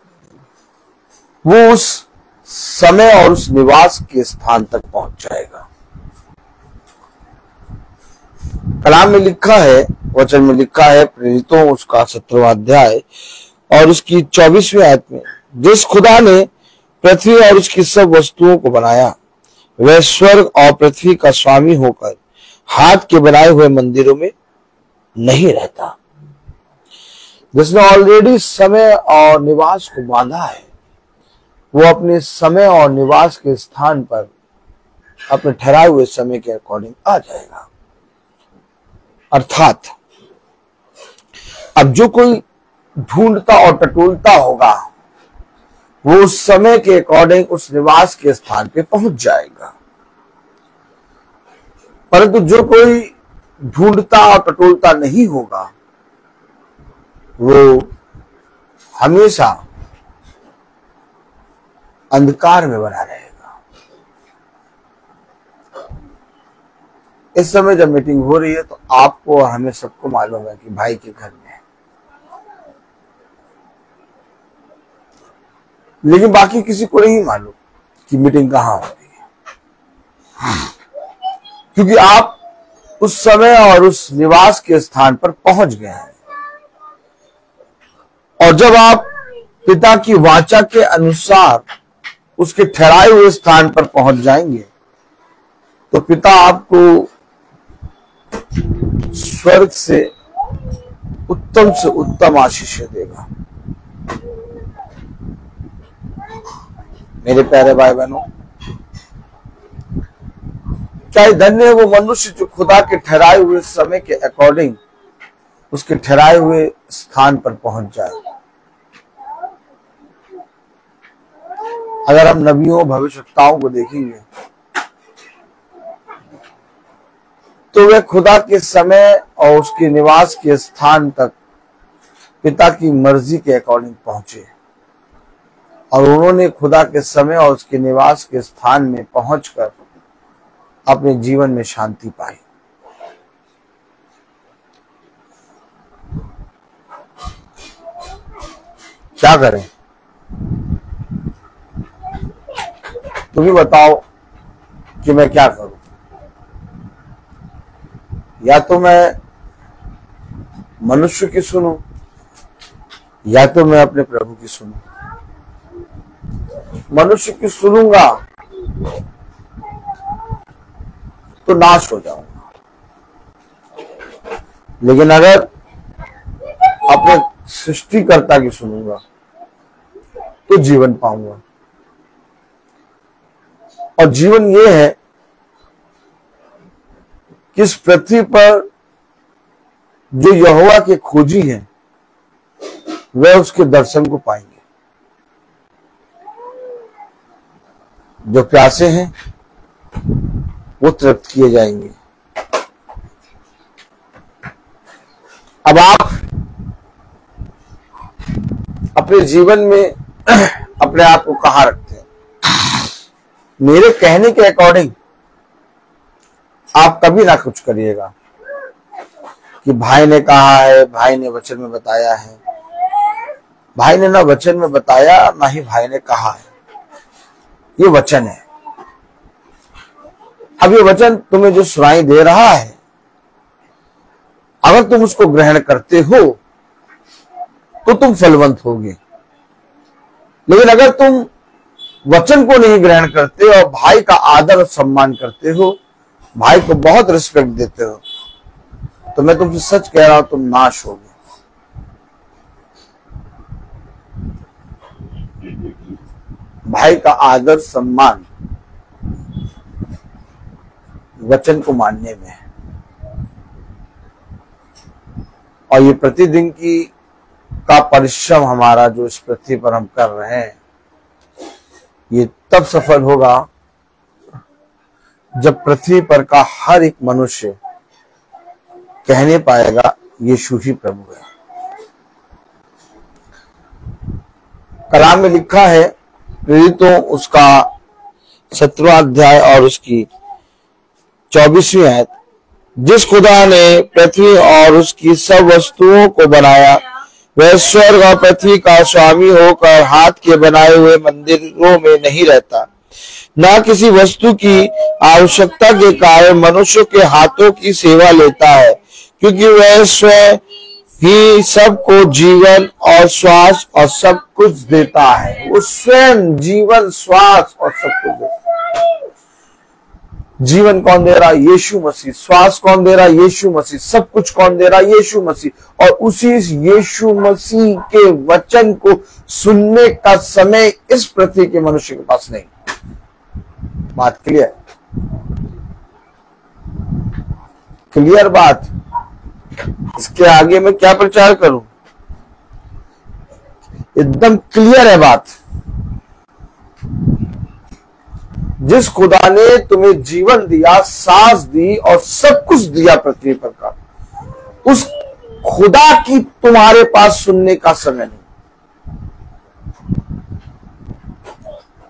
वो उस समय और उस निवास के स्थान तक पहुंच जाएगा। कलाम में लिखा है, वचन में लिखा है, प्रेरितों उसका 17वां अध्याय और उसकी 24वीं आयत में, जिस खुदा ने पृथ्वी और उसकी सब वस्तुओं को बनाया, वह स्वर्ग और पृथ्वी का स्वामी होकर हाथ के बनाए हुए मंदिरों में नहीं रहता। जिसने ऑलरेडी समय और निवास को बांधा है, वो अपने समय और निवास के स्थान पर अपने ठहराए हुए समय के अकॉर्डिंग आ जाएगा। अर्थात अब जो कोई ढूंढता और टटोलता होगा वो उस समय के अकॉर्डिंग उस निवास के स्थान पे पहुंच जाएगा। परंतु जो कोई ढूंढता और टटोलता नहीं होगा वो हमेशा अंधकार में बना रहेगा। इस समय जब मीटिंग हो रही है तो आपको और हमें सबको मालूम है कि भाई के घर में है, लेकिन बाकी किसी को नहीं मालूम कि मीटिंग कहां हो रही है। क्योंकि आप उस समय और उस निवास के स्थान पर पहुंच गए हैं। और जब आप पिता की वाचा के अनुसार उसके ठहराए हुए स्थान पर पहुंच जाएंगे तो पिता आपको स्वर्ग से उत्तम आशीष देगा। मेरे प्यारे भाई बहनों, क्या धन्य है वो मनुष्य जो खुदा के ठहराए हुए समय के अकॉर्डिंग उसके ठहराए हुए स्थान पर पहुंच जाए। अगर हम नबियों भविष्यवक्ताओं को देखेंगे तो वे खुदा के समय और उसके निवास के स्थान तक पिता की मर्जी के अकॉर्डिंग पहुंचे और उन्होंने खुदा के समय और उसके निवास के स्थान में पहुंचकर अपने जीवन में शांति पाई। क्या करें? तुम ही बताओ कि मैं क्या करूं। या तो मैं मनुष्य की सुनूं या तो मैं अपने प्रभु की सुनूं। मनुष्य की सुनूंगा तो नाश हो जाऊंगा, लेकिन अगर अपने सृष्टिकर्ता की सुनूंगा तो जीवन पाऊंगा। और जीवन ये है कि इस पृथ्वी पर जो यहोवा के खोजी हैं वह उसके दर्शन को पाएंगे, जो प्यासे हैं वो तृप्त किए जाएंगे। अब आप अपने जीवन में अपने आप को कहां रखते हैं? मेरे कहने के अकॉर्डिंग आप कभी ना कुछ करिएगा कि भाई ने कहा है, भाई ने वचन में बताया है। भाई ने ना वचन में बताया, ना ही भाई ने कहा है। ये वचन है। अब ये वचन तुम्हें जो सुनाई दे रहा है, अगर तुम उसको ग्रहण करते हो तो तुम फलवंत होगे। लेकिन अगर तुम वचन को नहीं ग्रहण करते और भाई का आदर और सम्मान करते हो, भाई को बहुत रिस्पेक्ट देते हो, तो मैं तुमसे सच कह रहा हूं, तुम नाश होगे। भाई का आदर सम्मान वचन को मानने में है। और ये प्रतिदिन का परिश्रम हमारा जो इस पृथ्वी पर हम कर रहे हैं, ये तब सफल होगा जब पृथ्वी पर का हर एक मनुष्य कहने पाएगा यीशु ही प्रभु है। कलाम में लिखा है, प्रेरितों उसका 17वां अध्याय और उसकी 24वीं आयत, जिस खुदा ने पृथ्वी और उसकी सब वस्तुओं को बनाया, वह स्वर्ग और पृथ्वी का स्वामी होकर हाथ के बनाए हुए मंदिरों में नहीं रहता, न किसी वस्तु की आवश्यकता के कारण मनुष्यों के हाथों की सेवा लेता है, क्योंकि वह स्वयं ही सबको जीवन और श्वास और सब कुछ देता है। वो स्वयं जीवन, श्वास और सब कुछ देता है। जीवन कौन दे रहा? यीशु मसीह। श्वास कौन दे रहा? यीशु मसीह। सब कुछ कौन दे रहा? यीशु मसीह। और उसी यीशु मसीह के वचन को सुनने का समय इस पृथ्वी के मनुष्य के पास नहीं। बात क्लियर? क्लियर बात? इसके आगे मैं क्या प्रचार करूं? एकदम क्लियर है बात। जिस खुदा ने तुम्हें जीवन दिया, सांस दी और सब कुछ दिया पृथ्वी पर का, उस खुदा की तुम्हारे पास सुनने का समय नहीं।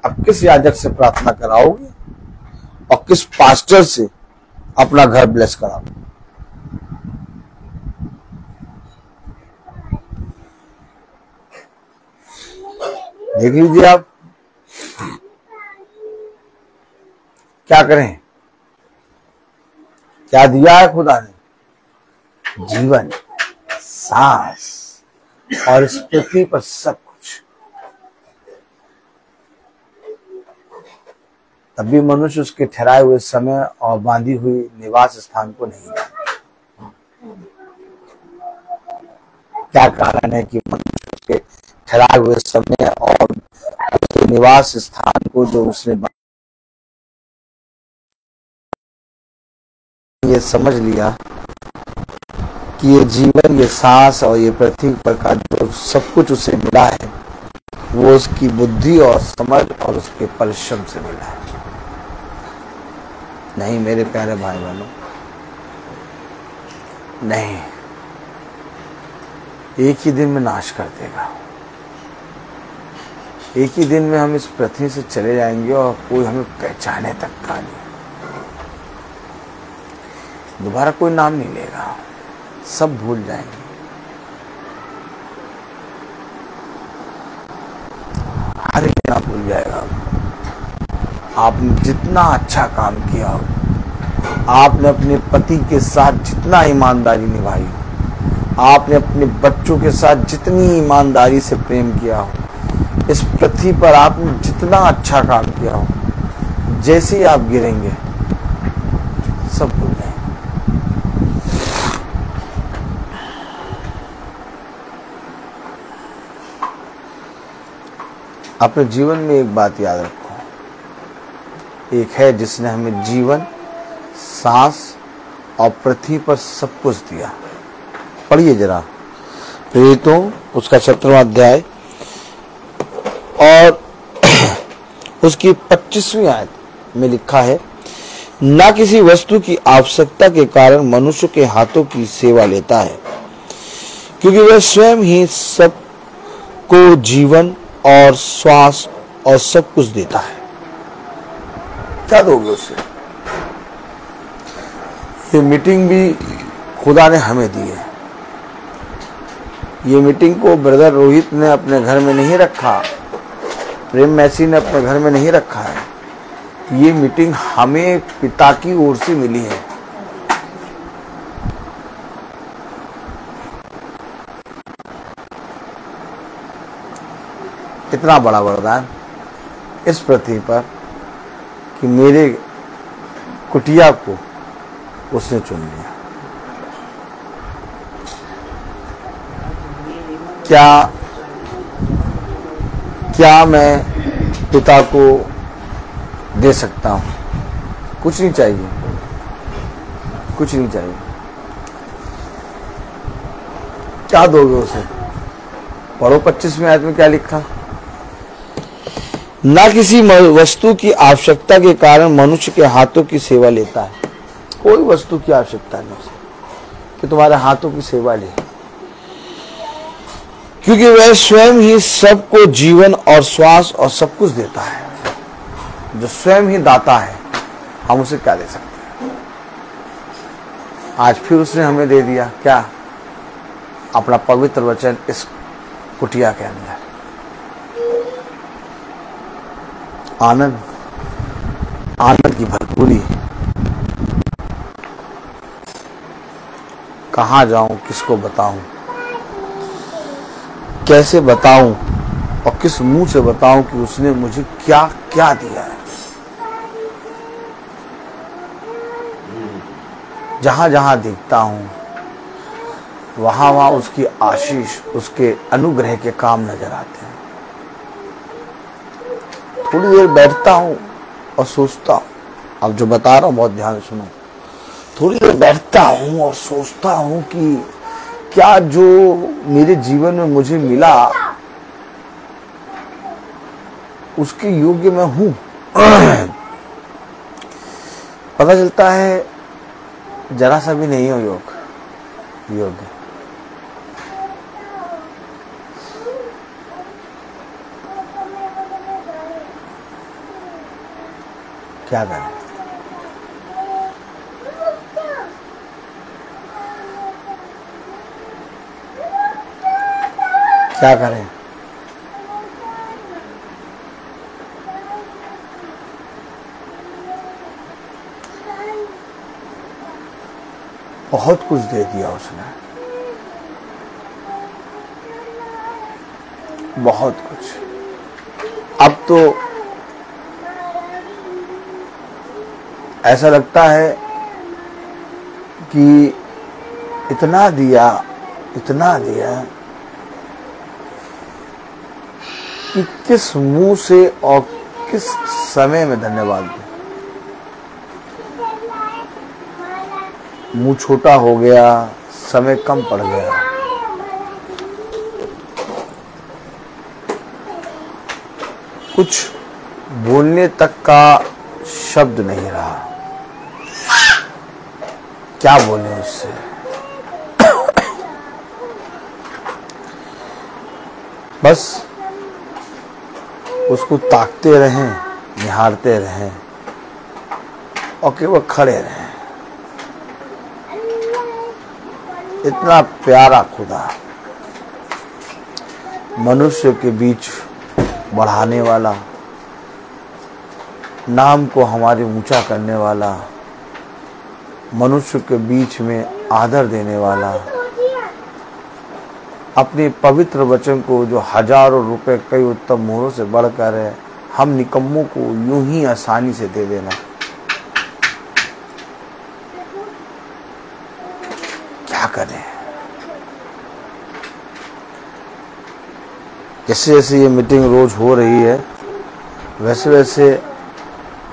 अब किस याजक से प्रार्थना कराओगे और किस पास्टर से अपना घर ब्लेस कराओगे? देख लीजिए आप क्या करें। क्या दिया है खुदा ने? जीवन, सांस और इस पृथ्वी पर सब कुछ। तब भी मनुष्य उसके ठहराए हुए समय और बांधी हुई निवास स्थान को नहीं जाता। क्या कारण है कि मनुष्य उसके ठहराए हुए समय और उसके निवास स्थान को जो उसने ये समझ लिया कि ये जीवन, ये सांस और ये पृथ्वी पर का जो सब कुछ उसे मिला है, वो उसकी बुद्धि और समझ और उसके परिश्रम से मिला है। नहीं मेरे प्यारे भाई बहनों, नहीं, एक ही दिन में नाश कर देगा। एक ही दिन में हम इस पृथ्वी से चले जाएंगे और कोई हमें पहचाने तक का नहीं, दोबारा कोई नाम नहीं लेगा, सब भूल जाएंगे। हर एक नाम भूल जाएगा। आपने जितना अच्छा काम किया हो, आपने अपने पति के साथ जितना ईमानदारी निभाई हो, आपने अपने बच्चों के साथ जितनी ईमानदारी से प्रेम किया हो, इस पृथ्वी पर आपने जितना अच्छा काम किया हो, जैसे ही आप गिरेंगे सब भूल जाएंगे। अपने जीवन में एक बात याद रखो, एक है जिसने हमें जीवन, सांस और पृथ्वी पर सब कुछ दिया। पढ़िए जरा प्रेरितों उसका 17वां अध्याय और उसकी 25वीं आयत में लिखा है, ना किसी वस्तु की आवश्यकता के कारण मनुष्य के हाथों की सेवा लेता है, क्योंकि वह स्वयं ही सबको जीवन और श्वास और सब कुछ देता है। क्या दोगे उसे? ये मीटिंग भी खुदा ने हमें दी है। ये मीटिंग को ब्रदर रोहित ने अपने घर में नहीं रखा, प्रेम मैसी ने अपने घर में नहीं रखा है। ये मीटिंग हमें पिता की ओर से मिली है। इतना बड़ा वरदान इस पृथ्वी पर कि मेरे कुटिया को उसने चुन लिया। क्या मैं पिता को दे सकता हूं? कुछ नहीं चाहिए, कुछ नहीं चाहिए। क्या दोगे उसे? पढ़ो 25वें आयत में क्या लिखा, ना किसी वस्तु की आवश्यकता के कारण मनुष्य के हाथों की सेवा लेता है। कोई वस्तु की आवश्यकता नहीं उसे कि तुम्हारे हाथों की सेवा ले, क्योंकि वह स्वयं ही सबको जीवन और श्वास और सब कुछ देता है। जो स्वयं ही दाता है, हम उसे क्या दे सकते हैं? आज फिर उसने हमें दे दिया क्या? अपना पवित्र वचन इस कुटिया के अंदर। आनंद, आनंद की भरपूरी। कहाँ जाऊं, किसको बताऊं, कैसे बताऊं और किस मुंह से बताऊं कि उसने मुझे क्या क्या दिया है। जहां जहां देखता हूं वहां वहां उसकी आशीष, उसके अनुग्रह के काम नजर आते हैं। थोड़ी देर बैठता हूं और सोचता हूं, अब जो बता रहा हूं बहुत ध्यान से सुनो। थोड़ी देर बैठता हूं और सोचता हूं कि क्या जो मेरे जीवन में मुझे मिला उसके योग्य मैं हूं। पता चलता है जरा सा भी नहीं हो योग्य। क्या करें? क्या करें? बहुत कुछ दे दिया उसने, बहुत कुछ। अब तो ऐसा लगता है कि इतना दिया कि किस मुंह से और किस समय में धन्यवाद दूं। मुंह छोटा हो गया, समय कम पड़ गया। कुछ बोलने तक का शब्द नहीं रहा। क्या बोले उससे। बस उसको ताकते रहें, निहारते रहें और केवल खड़े रहें। इतना प्यारा खुदा, मनुष्य के बीच बढ़ाने वाला, नाम को हमारे ऊंचा करने वाला, मनुष्य के बीच में आदर देने वाला, अपने पवित्र वचन को जो हजारों रुपए कई उत्तम मोहरों से बढ़कर है, हम निकम्मों को यूं ही आसानी से दे देना। क्या करें। जैसे जैसे ये मीटिंग रोज हो रही है वैसे वैसे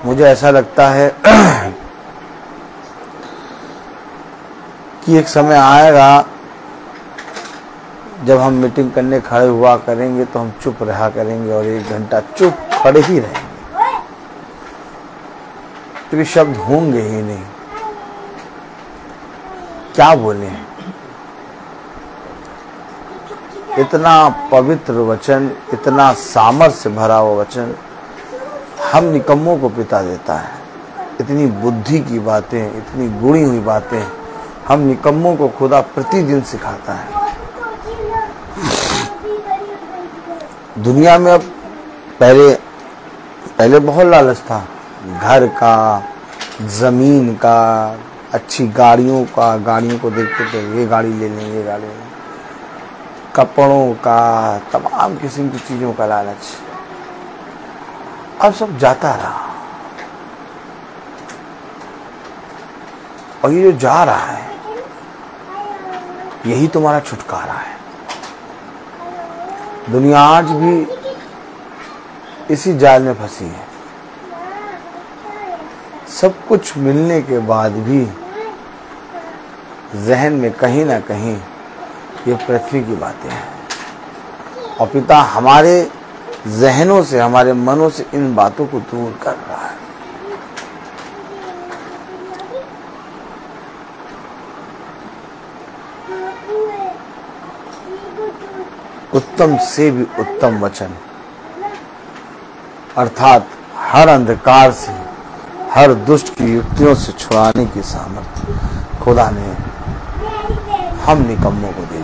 मुझे ऐसा लगता है कि एक समय आएगा जब हम मीटिंग करने खड़े हुआ करेंगे तो हम चुप रहा करेंगे और 1 घंटा चुप खड़े ही रहेंगे, क्योंकि शब्द होंगे ही नहीं। क्या बोले। इतना पवित्र वचन, इतना सामर्थ्य से भरा हुआ वचन हम निकम्मों को पिता देता है। इतनी बुद्धि की बातें, इतनी गुणी हुई बातें हम निकम्मों को खुदा प्रतिदिन सिखाता है। दुनिया में अब पहले बहुत लालच था, घर का, जमीन का, अच्छी गाड़ियों का, गाड़ियों को देखते थे ये गाड़ी ले लें, ये गाड़ी ले लें, कपड़ों का, तमाम किस्म की चीजों का लालच। अब सब जाता रहा और ये जो जा रहा है यही तुम्हारा छुटकारा है। दुनिया आज भी इसी जाल में फंसी है। सब कुछ मिलने के बाद भी जहन में कहीं ना कहीं ये पृथ्वी की बातें हैं और पिता हमारे जहनों से, हमारे मनों से इन बातों को दूर कर रहा है। उत्तम से भी उत्तम वचन, अर्थात हर अंधकार से, हर दुष्ट की युक्तियों से छुड़ाने की सामर्थ्य खुदा ने हम निकम्मों को दे दी।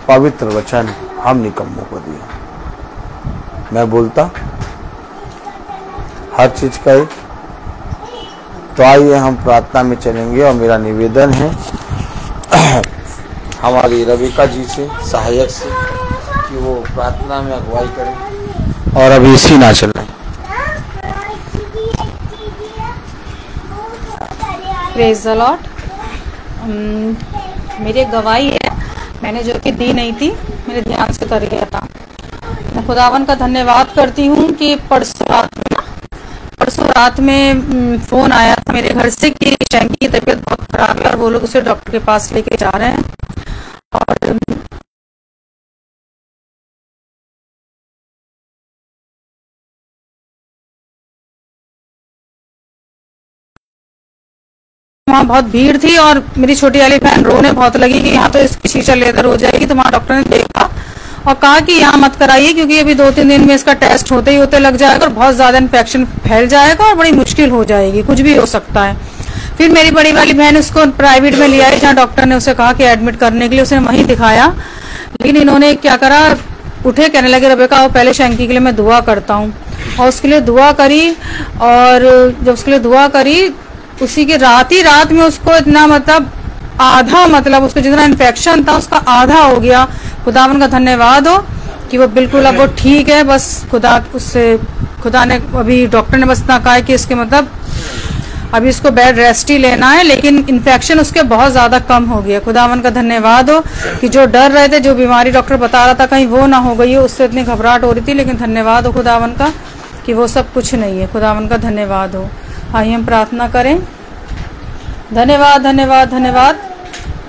पवित्र वचन हम निकम्मों को दिया। मैं बोलता हर चीज का एक। तो आइए हम प्रार्थना में चलेंगे और मेरा निवेदन है हमारी रविका जी से, सहायक से, कि वो प्रार्थना में अगुवाई करें और अभी इसी ना चलें। Praise the Lord. मेरी एक गवाही है, मैंने जो कि दी नहीं थी, मेरे ध्यान से कर गया था। मैं खुदावन का धन्यवाद करती हूँ कि परसों रात में फोन आया था मेरे घर से कि शैंकी की तबीयत बहुत खराब है और वो लोग उसे डॉक्टर के पास लेके जा रहे हैं। और वहाँ बहुत भीड़ थी और मेरी छोटी वाली बहन रोने बहुत लगी कि यहाँ तो इसकी शीशा लेदर हो जाएगी। तो वहाँ डॉक्टर ने देखा और कहा कि यहाँ मत कराइए, क्योंकि अभी 2-3 दिन में इसका टेस्ट होते ही होते लग जाएगा और बहुत ज्यादा इन्फेक्शन फैल जाएगा और बड़ी मुश्किल हो जाएगी, कुछ भी हो सकता है। फिर मेरी बड़ी वाली बहन उसको प्राइवेट में ले आई, जहाँ डॉक्टर ने उसे कहा कि एडमिट करने के लिए, उसने वहीं दिखाया। लेकिन इन्होंने क्या करा, उठे कहने लगे रबेका वो पहले शैंकी के लिए मैं दुआ करता हूँ, और उसके लिए दुआ करी। और जब उसके लिए दुआ करी उसी के रात में उसको इतना मतलब उसको जितना इन्फेक्शन था उसका आधा हो गया। खुदावन का धन्यवाद हो कि वो बिल्कुल अब वो ठीक है। बस खुदा ने अभी डॉक्टर ने बस इतना कहा कि इसके अभी इसको बेड रेस्ट ही लेना है, लेकिन इन्फेक्शन उसके बहुत ज्यादा कम हो गया। खुदावन का धन्यवाद हो कि जो डर रहे थे, जो बीमारी डॉक्टर बता रहा था कहीं वो ना हो गई हो, उससे इतनी घबराहट हो रही थी, लेकिन धन्यवाद हो खुदावन का कि वो सब कुछ नहीं है। खुदावन का धन्यवाद हो। आइए हम प्रार्थना करें। धन्यवाद धन्यवाद धन्यवाद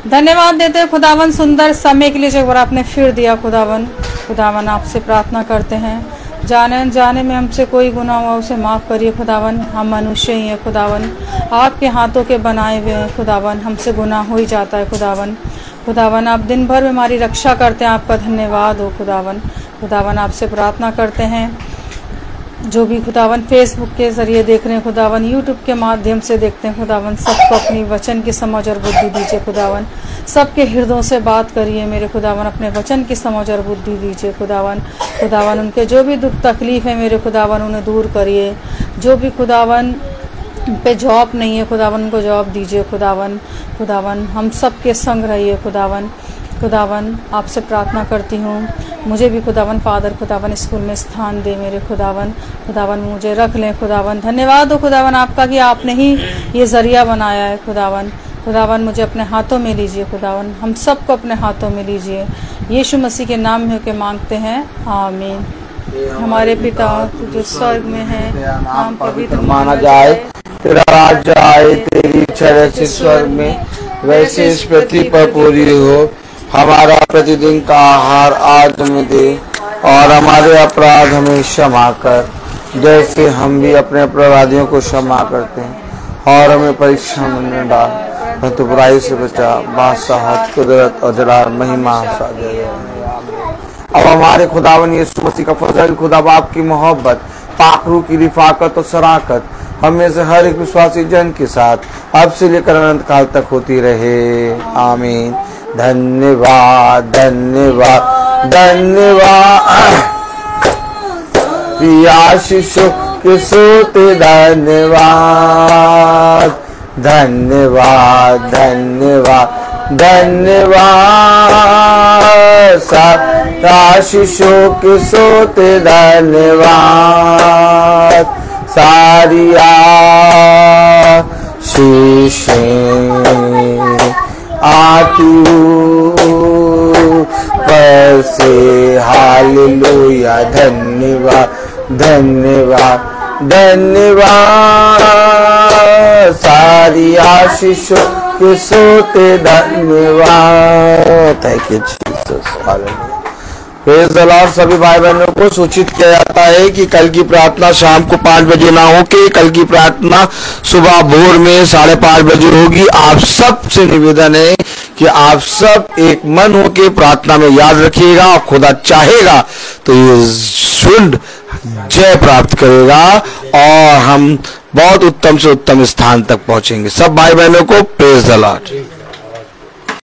धन्यवाद देते हैं खुदावन सुंदर समय के लिए जो एक बार आपने फिर दिया खुदावन। खुदावन आपसे प्रार्थना करते हैं, जाने अनजाने में हमसे कोई गुनाह हुआ उसे माफ़ करिए खुदावन। हम मनुष्य ही हैं खुदावन, आपके हाथों के बनाए हुए हैं खुदावन, हमसे गुनाह हो ही जाता है खुदावन। खुदावन आप दिन भर में हमारी रक्षा करते हैं, आपका धन्यवाद हो खुदावन। खुदावन आपसे प्रार्थना करते हैं जो भी खुदावन फेसबुक के ज़रिए देख रहे हैं खुदावन, यूट्यूब के माध्यम से देखते हैं खुदावन, सबको अपनी वचन की समझ और बुद्धि दीजिए खुदावन। सबके हृदयों से बात करिए मेरे खुदावन, अपने वचन की समझ और बुद्धि दीजिए खुदावन। खुदावन उनके जो भी दुख तकलीफ़ है मेरे खुदावन उन्हें दूर करिए। जो भी खुदावन पे जॉब नहीं है खुदावन उनको जॉब दीजिए खुदावन। खुदावन हम सब के संग रहिए खुदावन। खुदावन आपसे प्रार्थना करती हूँ मुझे भी खुदावन फादर खुदावन स्कूल में स्थान दे मेरे खुदावन। खुदावन मुझे रख लें खुदावन। धन्यवाद हो खुदावन आपका कि आपने ही ये ज़रिया बनाया है खुदावन। खुदावन मुझे अपने हाथों में लीजिए खुदावन, हम सबको अपने हाथों में लीजिए। यीशु मसीह के नाम में होकर मांगते हैं, आमीन। हमारे पिता जो स्वर्ग में है, नाम पवित्र माना जाए, तेरा राज्य आए, तेरी इच्छा जैसे स्वर्ग में वैसे इस पृथ्वी पर पूरी हो। हमारा प्रतिदिन का आहार आज हमें दे और हमारे अपराध हमें क्षमा कर जैसे हम भी अपने अपराधियों को क्षमा करते हैं, और हमें परीक्षा में न डाल परंतु बुराई से बचा। बादशाहत, कुदरत और जलाल महिमा साजय। अब हमारे खुदावन यीशु मसीह का फजल, खुदा बाप की मोहब्बत, पाकरू की रिफाकत और शराकत हमें से हर एक विश्वासी जन के साथ अब से लेकर अनंत काल तक होती रहे, आमीन। धन्यवाद धन्यवाद धन्यवाद प्रिया शिशु के सोते धन्यवाद धन्यवाद धन्यवाद धन्यवाद सारा शिशु के सोते धन्यवाद सारिया शीशें आती पर से हालेलुया। धन्यवाद धन्यवाद धन्यवाद सारी आशीषों के सोते धन्यवाद। Thank you Jesus, hallelujah. Praise the Lord. सभी भाई बहनों को सूचित किया जाता है कि कल की प्रार्थना शाम को 5 बजे ना हो के कल की प्रार्थना सुबह भोर में 5:30 बजे होगी। आप सब से निवेदन है कि आप सब एक मन होके प्रार्थना में याद रखिएगा, और खुदा चाहेगा तो ये सुंड जय प्राप्त करेगा और हम बहुत उत्तम से उत्तम स्थान तक पहुंचेंगे। सब भाई बहनों को प्रेज़ द लॉर्ड।